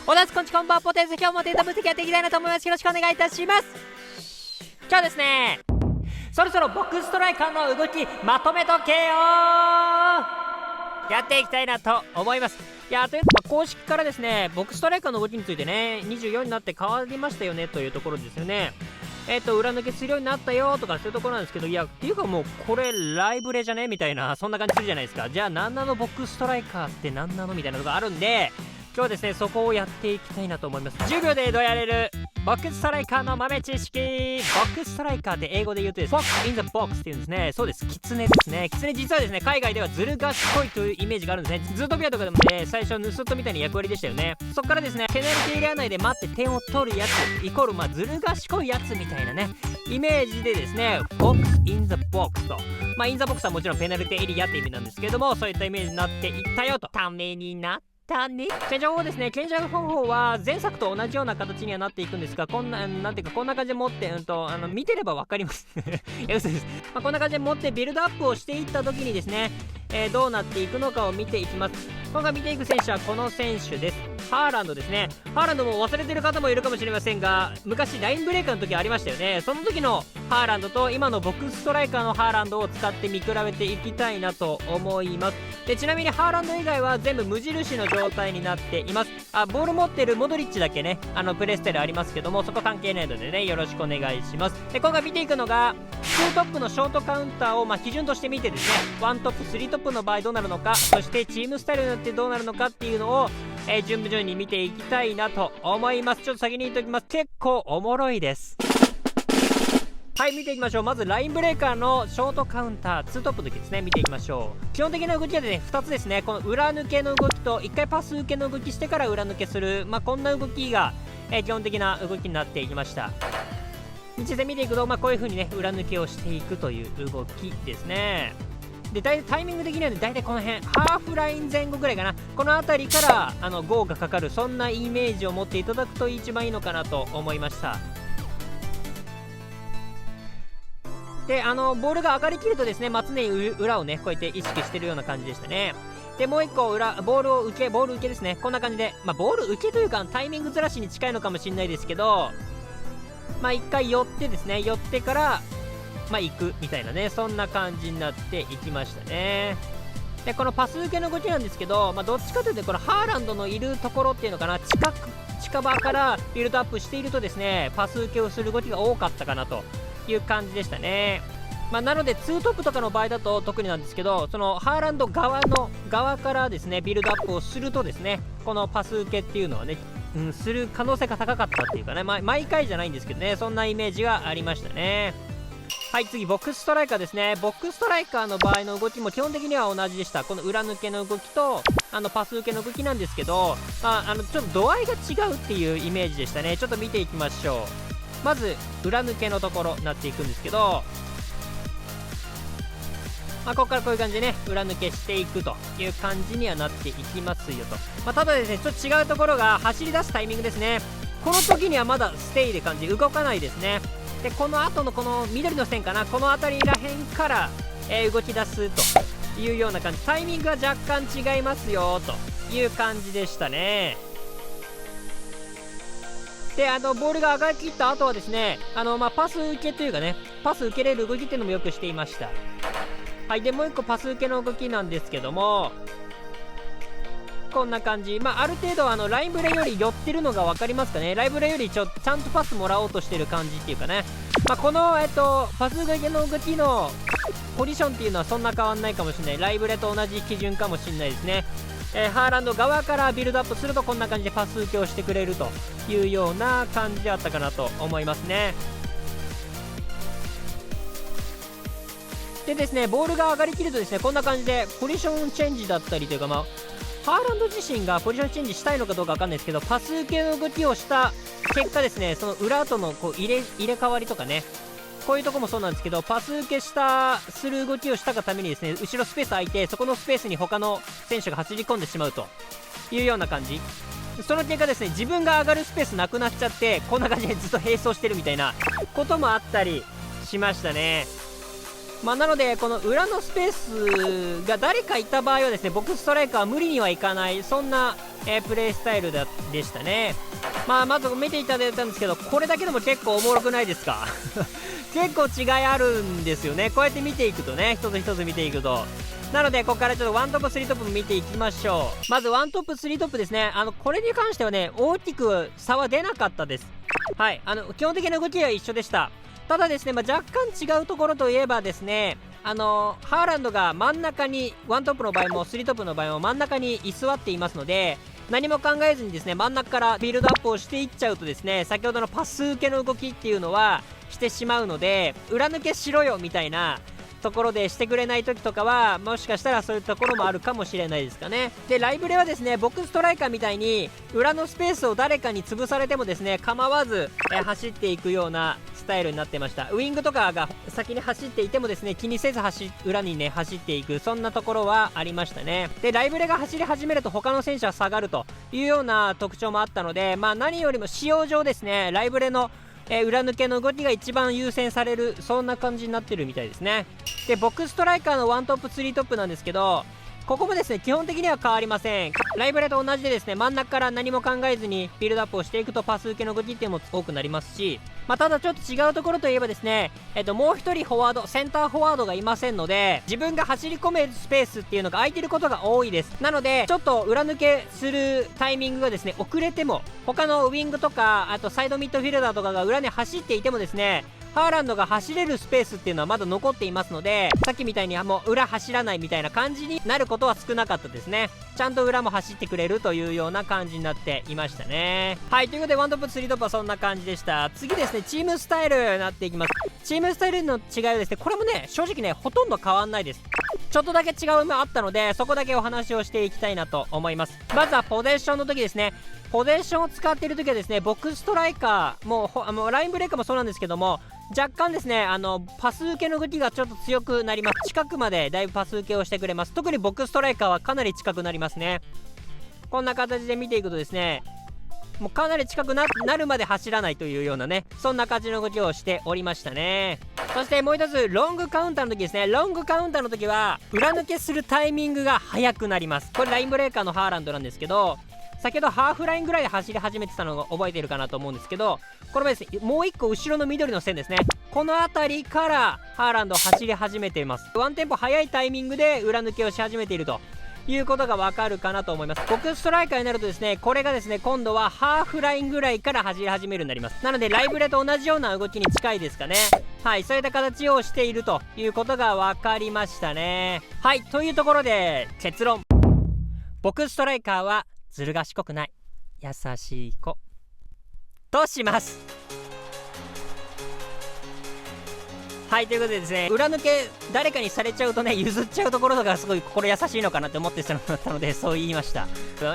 おだすこんちこんばんポテンス、今日もデータ分析やっていきたいなと思います。よろしくお願いいたします。今日はですね、そろそろボックスストライカーの動きまとめとけよやっていきたいなと思います。いやという公式からですね、ボックスストライカーの動きについてね、24になって変わりましたよねというところですよね。裏抜けするようになったよとかそういうところなんですけど、いやっていうかもうこれライブレじゃねみたいな、そんな感じするじゃないですか。じゃあ何なのボックスストライカーって何なのみたいなのがあるんで、今日はですねそこをやっていきたいなと思います。10秒でどうやれるボックスストライカーの豆知識。ボックスストライカーって英語で言うとですね、Fox in the box っていうんですね。そうです、キツネですね。キツネ実はですね、海外ではずる賢いというイメージがあるんですね。ズートピアとかでもね、最初盗人みたいな役割でしたよね。そっからですね、ペナルティーエリア内で待って点を取るやつイコールずる賢いやつみたいなねイメージでですね、Fox in the box と、in the box はもちろんペナルティーエリアって意味なんですけども、そういったイメージになっていったよと。ためになって検証法ですね。検証方法は前作と同じような形にはなっていくんですが、こんななんていうかこんな感じで持って見てれば分かりますいや嘘です。こんな感じで持ってビルドアップをしていった時にですね、どうなっていくのかを見ていきます。今回見ていく選手はこの選手です。ハーランドですね。ハーランドも忘れてる方もいるかもしれませんが、昔ラインブレーカーの時ありましたよね。その時のハーランドと今のボックスストライカーのハーランドを使って見比べていきたいなと思います。でちなみにハーランド以外は全部無印の状態になっています。ボール持ってるモドリッチだけね、プレステルありますけども、そこ関係ないのでね、よろしくお願いします。で今回見ていくのが2トップのショートカウンターを基準として見てですね、1トップ3トップの場合どうなるのか、そしてチームスタイルによってどうなるのかっていうのを順々に見ていきたいなと思います。ちょっと先に言っておきます。結構おもろいです。はい、見ていきましょう。まずラインブレーカーのショートカウンター2トップの時ですね、見ていきましょう。基本的な動きはね2つですね。この裏抜けの動きと1回パス受けの動きしてから裏抜けする、こんな動きが、基本的な動きになっていきました。実際見ていくと、こういう風にね裏抜けをしていくという動きですね。でタイミング的にはね、大体この辺ハーフライン前後ぐらいかな、この辺りからゴーがかかる、そんなイメージを持っていただくと一番いいのかなと思いました。でボールが上がりきるとですね、常に裏をねこうやって意識してるような感じでしたね。でもう一個ボール受けですね。こんな感じで、ボール受けというかタイミングずらしに近いのかもしれないですけど、一回寄ってですね、寄ってから行くみたいなね、そんな感じになっていきましたね。でこのパス受けの動きなんですけど、どっちかというとこのハーランドのいるところっていうのかな、近場からビルドアップしているとですね、パス受けをする動きが多かったかなという感じでしたね。なので2トップとかの場合だと特になんですけど、そのハーランド側からですねビルドアップをするとですね、このパス受けっていうのはね、する可能性が高かったっていうかね、毎回じゃないんですけどね、そんなイメージがありましたね。はい、次ボックスストライカーですね。ボックスストライカーの場合の動きも基本的には同じでした。この裏抜けの動きとパス受けの動きなんですけど、ちょっと度合いが違うっていうイメージでしたね。ちょっと見ていきましょう。まず裏抜けのところになっていくんですけど、ここからこういう感じでね裏抜けしていくという感じにはなっていきますよと。ただですね、ちょっと違うところが走り出すタイミングですね。この時にはまだステイで感じ動かないですね。でこの後のこの緑の線かな、この辺りらへんから、動き出すというような感じ。タイミングが若干違いますよという感じでしたね。でボールが上がりきった後はですね、パス受けというかね、パス受けれる動きっていうのもよくしていました。はい、でもう一個パス受けの動きなんですけども、こんな感じ。ある程度ラインブレより寄ってるのが分かりますかね。ライブレよりちゃんとパスもらおうとしてる感じっていうかね、このパス受けの動きのポジションっていうのはそんな変わんないかもしれない。ライブレと同じ基準かもしれないですね。ハーランド側からビルドアップするとこんな感じでパス受けをしてくれるというような感じであったかなと思いますね。でですね、ボールが上がりきるとですね、こんな感じでポジションチェンジだったりというか、ハーランド自身がポジションチェンジしたいのかどうかわかんないですけど、パス受けの動きをした結果ですね、その裏との入れ替わりとかね、こういうとこもそうなんですけど、パス受けする動きをしたがためにですね、後ろスペース空いて、そこのスペースに他の選手が走り込んでしまうというような感じ。その結果ですね、自分が上がるスペースなくなっちゃって、こんな感じでずっと並走してるみたいなこともあったりしましたね。なのでこの裏のスペースが誰かいた場合はですね、僕ストライカーは無理にはいかない、そんな、プレイスタイルでしたね。まず見ていただいたんですけど、これだけでも結構おもろくないですか結構違いあるんですよね、こうやって見ていくとね、一つ一つ見ていくと。なのでここからちょっとワントップ3トップ見ていきましょう。まずワントップ3トップですね。これに関してはね、大きく差は出なかったです。はい、基本的な動きは一緒でした。ただですね、若干違うところといえばですね、ハーランドが真ん中に、ワントップの場合も3トップの場合も真ん中に居座っていますので、何も考えずにですね、真ん中からビルドアップをしていっちゃうとですね、先ほどのパス受けの動きっていうのはしてしまうので、裏抜けしろよみたいなところでしてくれない時とかは、もしかしたらそういうところもあるかもしれないですかね。でライブレはですね、僕ストライカーみたいに裏のスペースを誰かに潰されてもですね、構わず、走っていくようなスタイルになってました。ウイングとかが先に走っていてもですね、気にせず裏にね走っていく、そんなところはありましたね。でライブレが走り始めると他の選手は下がるというような特徴もあったので、何よりも使用上ですね、ライブレの裏抜けの動きが一番優先される、そんな感じになってるみたいですね。で僕ストライカーのワントップ3トップなんですけど、ここもですね基本的には変わりません。ライブレと同じでですね、真ん中から何も考えずにビルドアップをしていくとパス受けの動きっていうのも多くなりますし、ただちょっと違うところといえばですね、もう一人フォワード、センターフォワードがいませんので、自分が走り込めるスペースっていうのが空いてることが多いです。なのでちょっと裏抜けするタイミングがですね遅れても、他のウィングとかあとサイドミッドフィルダーとかが裏に走っていてもですね、ハーランドが走れるスペースっていうのはまだ残っていますので、さっきみたいにもう裏走らないみたいな感じになることは少なかったですね。ちゃんと裏も走ってくれるというような感じになっていましたね。はい、ということでワントップ3トップはそんな感じでした。次ですね、チームスタイルになっていきます。チームスタイルの違いはですね、これもね正直ねほとんど変わんないです。ちょっとだけ違うのあったので、そこだけお話をしていきたいなと思います。まずはポゼッションの時ですね。ポゼッションを使っている時はですね、僕ストライカーもラインブレイカーもそうなんですけども、若干ですねパス受けの動きがちょっと強くなります。近くまでだいぶパス受けをしてくれます。特に僕ストライカーはかなり近くなりますね。こんな形で見ていくとですね、もうかなり近くなるまで走らないというようなね、そんな感じの動きをしておりましたね。そしてもう一つ、ロングカウンターの時ですね。ロングカウンターの時は裏抜けするタイミングが速くなります。これラインブレーカーのハーランドなんですけど、先ほどハーフラインぐらいで走り始めてたのが覚えてるかなと思うんですけど、これもですね、もう一個後ろの緑の線ですね、この辺りからハーランド走り始めています。ワンテンポ速いタイミングで裏抜けをし始めているということがわかるかなと思います。僕ストライカーになるとですね、これがですね今度はハーフラインぐらいから走り始めるようになります。なのでライブレと同じような動きに近いですかね。はい、そういった形をしているということが分かりましたね。はい、というところで結論、僕ストライカーはずる賢くない、優しい子とします。はい、ということでですね、裏抜け誰かにされちゃうとね、譲っちゃうところがすごい心優しいのかなって思ってしまったので、そう言いました。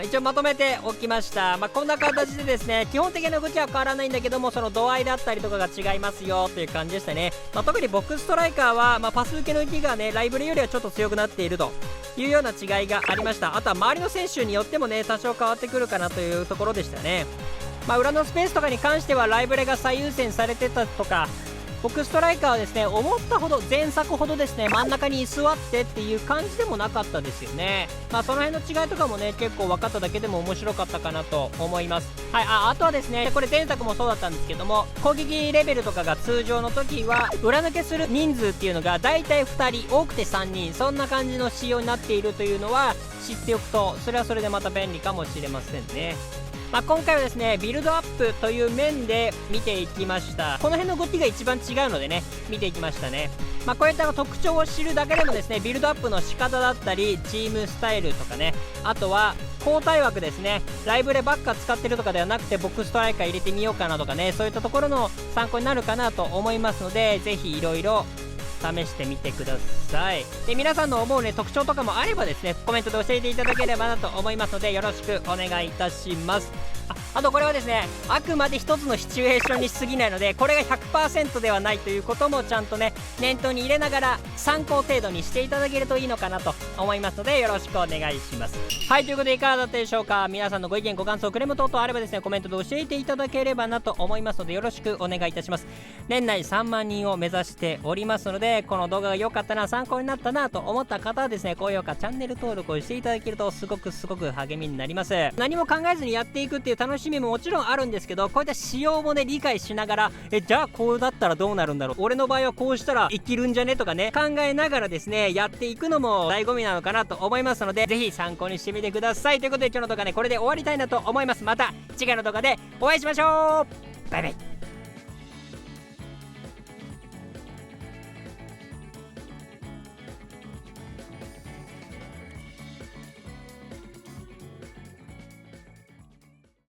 一応まとめておきました。こんな形でですね、基本的な動きは変わらないんだけども、その度合いだったりとかが違いますよという感じでしたね。特に僕ストライカーは、パス受けの動きがね、ライブレよりはちょっと強くなっているというような違いがありました。あとは周りの選手によってもね、多少変わってくるかなというところでしたね。裏のスペースとかに関してはライブレが最優先されてたとか、僕ストライカーはですね思ったほど前作ほどですね真ん中に居座ってっていう感じでもなかったですよね。その辺の違いとかもね結構分かっただけでも面白かったかなと思います。はい、あとはですね、これ前作もそうだったんですけども、攻撃レベルとかが通常の時は裏抜けする人数っていうのがだいたい2人多くて3人、そんな感じの仕様になっているというのは知っておくと、それはそれでまた便利かもしれませんね。今回はですねビルドアップという面で見ていきました。この辺の動きが一番違うのでね見ていきましたね。こういった特徴を知るだけでもですね、ビルドアップの仕方だったりチームスタイルとかね、あとは交代枠ですね、ライブレばっか使ってるとかではなくて僕ストライカー入れてみようかなとかね、そういったところの参考になるかなと思いますので、ぜひいろいろ試してみてください。で皆さんの思うね特徴とかもあればですねコメントで教えていただければなと思いますので、よろしくお願いいたします。あとこれはですね、あくまで一つのシチュエーションにしすぎないので、これが 100% ではないということもちゃんとね念頭に入れながら参考程度にしていただけるといいのかなと思いますので、よろしくお願いします。はい、ということでいかがだったでしょうか。皆さんのご意見ご感想クレーム等々あればですね、コメントで教えていただければなと思いますので、よろしくお願いいたします。年内3万人を目指しておりますので、この動画が良かったな、参考になったなと思った方はですね、高評価チャンネル登録をしていただけるとすごく励みになります。何も考えずにやっていくっていう楽しみももちろんあるんですけど、こういった仕様もね理解しながら、じゃあこうだったらどうなるんだろう、俺の場合はこうしたら生きるんじゃねとかね、考えながらですねやっていくのも醍醐味なのかなと思いますので、ぜひ参考にしてみてください。ということで今日の動画ねこれで終わりたいなと思います。また次回の動画でお会いしましょう。バイバイ。